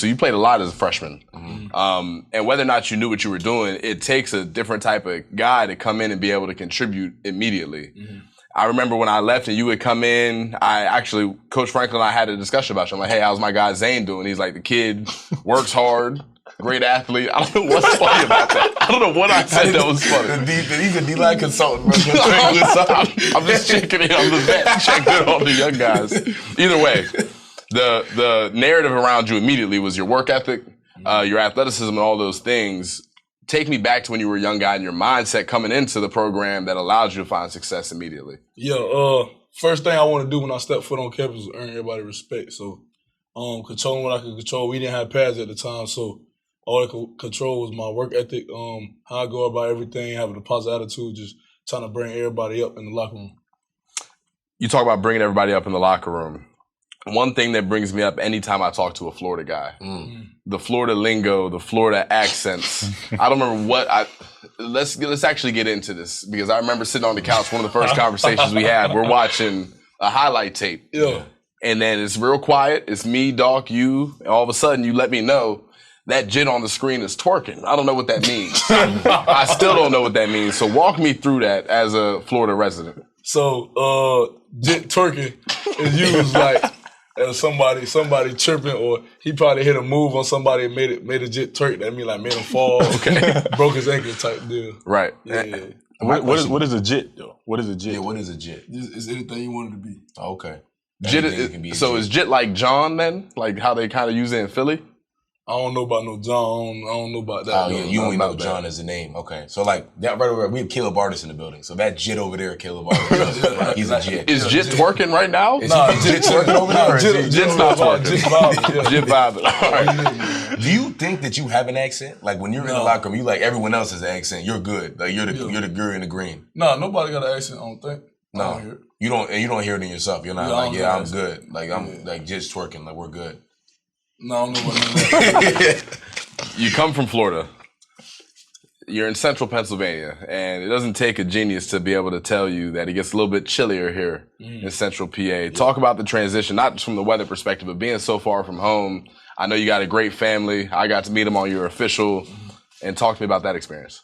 So you played a lot as a freshman. And whether or not you knew what you were doing, it takes a different type of guy to come in and be able to contribute immediately. I remember when I left and you would come in, Coach Franklin and I had a discussion about you. I'm like, hey, how's my guy Zane doing? He's like, the kid works hard, great athlete. I don't know what's funny about that. I don't know what I said that was funny. He's a D-line consultant. I'm just checking in. I'm the vet. Checking in on the young guys. Either way, the narrative around you immediately was your work ethic, your athleticism, and all those things. Take me back to when you were a young guy and your mindset coming into the program that allowed you to find success immediately. Yeah, first thing I want to do when I step foot on campus is earn everybody respect. So controlling what I could control. We didn't have pads at the time, so all I could control was my work ethic, how I go about everything, having a positive attitude, just trying to bring everybody up in the locker room. You talk about bringing everybody up in the locker room. One thing that brings me up anytime I talk to a Florida guy, the Florida lingo, the Florida accents. I don't remember what let's actually get into this because I remember sitting on the couch, one of the first conversations we had, we're watching a highlight tape. Yeah. And then it's real quiet. It's me, Doc, you, and all of a sudden you let me know that jit on the screen is twerking. I don't know what that means. I still don't know what that means. So walk me through that as a Florida resident. So jit twerking is used like somebody tripping, or he probably hit a move on somebody and made a jit twerk. That mean like made him fall, broke his ankle type deal. Right. Yeah. What is a jit though? What is a jit? Yeah, what is a jit? It's anything you want it to be. Okay. Jit is jit like John then? Like how they kind of use it in Philly? I don't know about no John. I don't know about that. Oh, yeah, you only know John as a name. Okay. So, like, that right over there, we have Caleb Artis in the building. So, that jit over there, Caleb Artis, like, he's a jit. Is jit twerking right now? Nah, jit twerking over there? Jit's not twerking. Jit vibing. All right. Do you think that you have an accent? Like, when you're in the locker room, you like everyone else has an accent. You're good. Like, you're the girl in the green. No, nobody got an accent, I don't think. No. You don't hear it in yourself. You're not I'm good. Like, I'm like just twerking. Like, we're good. No, I don't know about that. You come from Florida. You're in central Pennsylvania, and it doesn't take a genius to be able to tell you that it gets a little bit chillier here in central PA. Yeah. Talk about the transition, not just from the weather perspective, but being so far from home. I know you got a great family. I got to meet them on your official, and talk to me about that experience.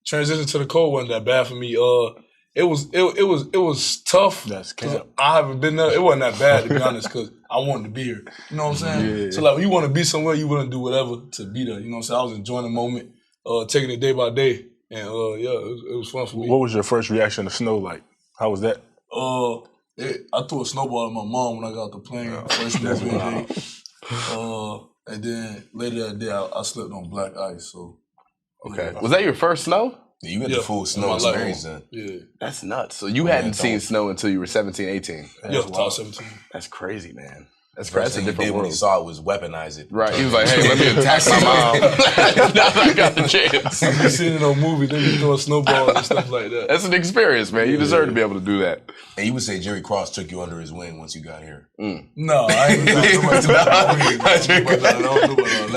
Transition to the cold wasn't that bad for me. It was tough. That's camp. I haven't been there. It wasn't that bad, to be honest, because I wanted to be here. You know what I'm saying? Yeah. So, like, when you want to be somewhere, you want to do whatever to be there. You know what I'm saying? I was enjoying the moment, taking it day by day. And, it was fun for me. What was your first reaction to snow like? How was that? I threw a snowball at my mom when I got off the plane. First day. And then later that day, I slipped on black ice. So, okay. Was that your first snow? Yeah, you got the full snow experience then. Yeah. That's nuts. So you hadn't seen snow until you were 17, 18. Yeah, until 17. That's crazy, man. That's crazy. That's a different world. When he saw it was weaponize it. Right. He was like, hey, let me attack my mom. Now that I got the chance. I've been seeing it on movies. They be throwing snowballs and stuff like that. That's an experience, man. You deserve to be able to do that. And you would say Jerry Cross took you under his wing once you got here. No, I ain't talking about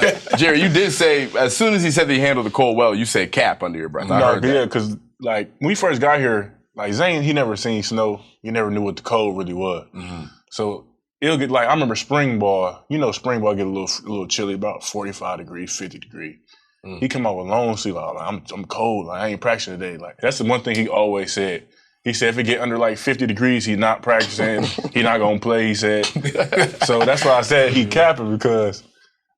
that. Jerry, you did say, as soon as he said that he handled the cold well, you said cap under your breath. I heard that. Yeah, because like when we first got here, like Zane, he never seen snow. He never knew what the cold really was. So it'll get like, I remember spring ball. You know, spring ball get a little chilly, about 45 degrees, 50 degrees. He come out with long sleeve, like, I'm cold. Like, I ain't practicing today. Like, that's the one thing he always said. He said if it get under like 50 degrees, he's not practicing. He not gonna play. He said. So that's why I said he capping, because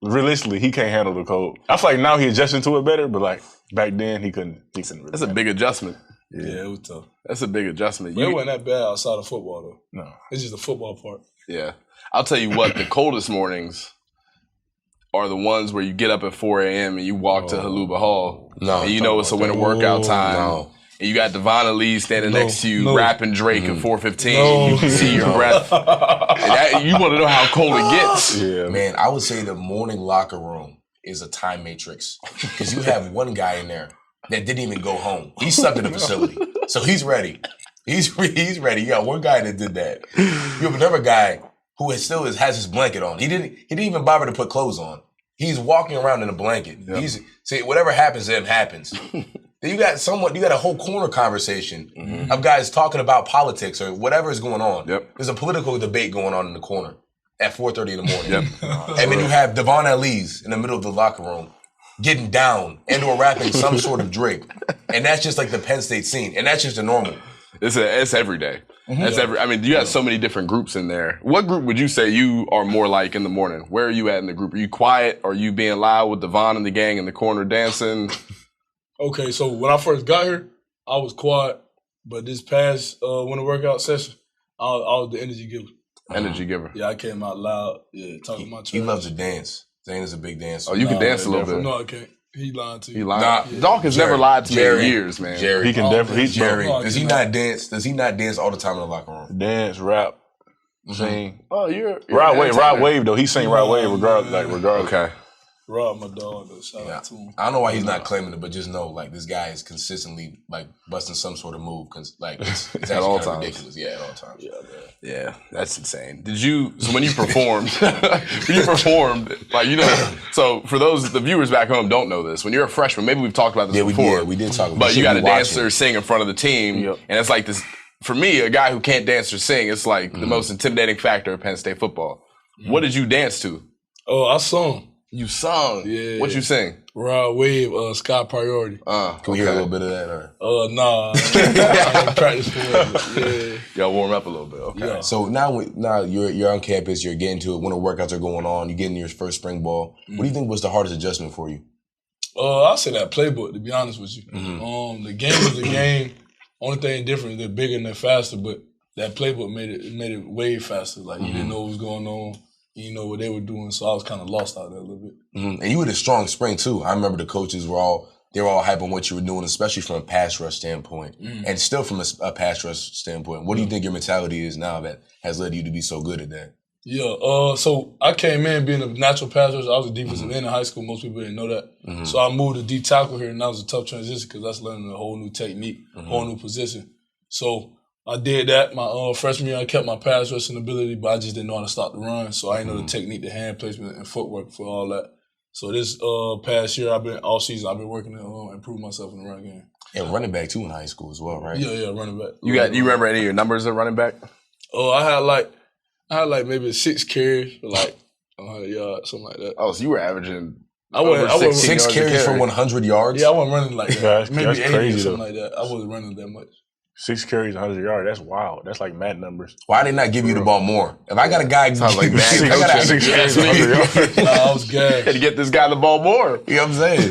realistically he can't handle the cold. I feel like now he adjusting to it better, but like back then he couldn't. Really that's a big adjustment. Yeah, it was tough. That's a big adjustment. But it wasn't that bad outside of football though. No, it's just the football part. Yeah, I'll tell you what. The coldest mornings are the ones where you get up at 4 a.m. and you walk to Haluba Hall. And you know it's a winter workout time. And you got Devon Lee standing next to you, rapping Drake at 4:15. You can see your breath. You want to know how cold it gets. Yeah, man, I would say the morning locker room is a time matrix. Because you have one guy in there that didn't even go home. He's stuck in the facility. So he's ready. He's ready. You got one guy that did that. You have another guy who has his blanket on. He didn't even bother to put clothes on. He's walking around in a blanket. Yep. See, whatever happens to him happens. Then you got a whole corner conversation of guys talking about politics or whatever is going on. Yep. There's a political debate going on in the corner. at 4:30 in the morning. And then you have Devon Elise in the middle of the locker room getting down and or rapping some sort of Drake. And that's just like the Penn State scene. And that's just the normal. It's every day. I mean, you have so many different groups in there. What group would you say you are more like in the morning? Where are you at in the group? Are you quiet? Are you being loud with Devon and the gang in the corner dancing? Okay, so when I first got here, I was quiet. But this past winter workout session, I was the energy giver. Energy giver. Yeah, I came out loud. Yeah, talking my trash. He loves to dance. Zane is a big dancer. Oh, you can dance a little bit. No, I can't. He lying to you. He lying. Nah, Dawkins never lied to me in years, man. Jerry. He can definitely. Jerry. Does he not dance? Does he not dance all the time in the locker room? Dance, rap, sing. Oh, you're Rod Wave though. He sing Rod Wave regardless. Okay. Rob, my dog, though. Shout out to him. I don't know why he's not claiming it, but just know, like, this guy is consistently, like, busting some sort of move. Like, it's at all times. Ridiculous. Yeah, at all times. Yeah, that's insane. So when you performed, like, you know, so for the viewers back home don't know this, when you're a freshman, maybe we've talked about this before. We did talk about it. But you got a dancer sing in front of the team, and it's like this, for me, a guy who can't dance or sing, it's like the most intimidating factor of Penn State football. What did you dance to? Oh, I sung. You sung? Yeah. What you sing? Rod Wave, Sky Priority. Can we hear a little bit of that? Or? Nah. I didn't practice for it. Yeah. Y'all warm up a little bit. Okay. Yeah. So now you're on campus, you're getting to it, winter workouts are going on, you're getting your first spring ball. What do you think was the hardest adjustment for you? I'll say that playbook, to be honest with you. The game is the game. Only thing different is they're bigger and they're faster, but that playbook made it way faster. Like, you didn't know what was going on. You know what they were doing, so I was kind of lost out there a little bit. And you had a strong spring too. I remember the coaches were all hyping what you were doing, especially from a pass rush standpoint, and still from a pass rush standpoint. What do you think your mentality is now that has led you to be so good at that? Yeah, so I came in being a natural pass rusher. I was a defensive end in high school. Most people didn't know that. So I moved to D tackle here, and that was a tough transition because that's learning a whole new technique, whole new position. So I did that. My freshman year, I kept my pass rushing ability, but I just didn't know how to stop the run. So I didn't know the technique, the hand placement, and footwork for all that. So this past year, all season, I've been working to improve myself in the run game. And running back too in high school as well, right? Yeah, running back. You remember any of your numbers at running back? I had like maybe 6 carries for like 100 yards, something like that. Oh, so you were averaging. I wasn't 6 carries for 100 yards. Yeah, I wasn't running like that. Maybe that's 80 crazy, or something though. like that. I wasn't running that much. 6 carries, 100 yards. That's wild. That's like mad numbers. Why did they not give you the ball more? If I got a guy, Sounds like bad I gotta- coaching. 6 carries, 100 yards. I was gassed. Had to get this guy the ball more. You know what I'm saying?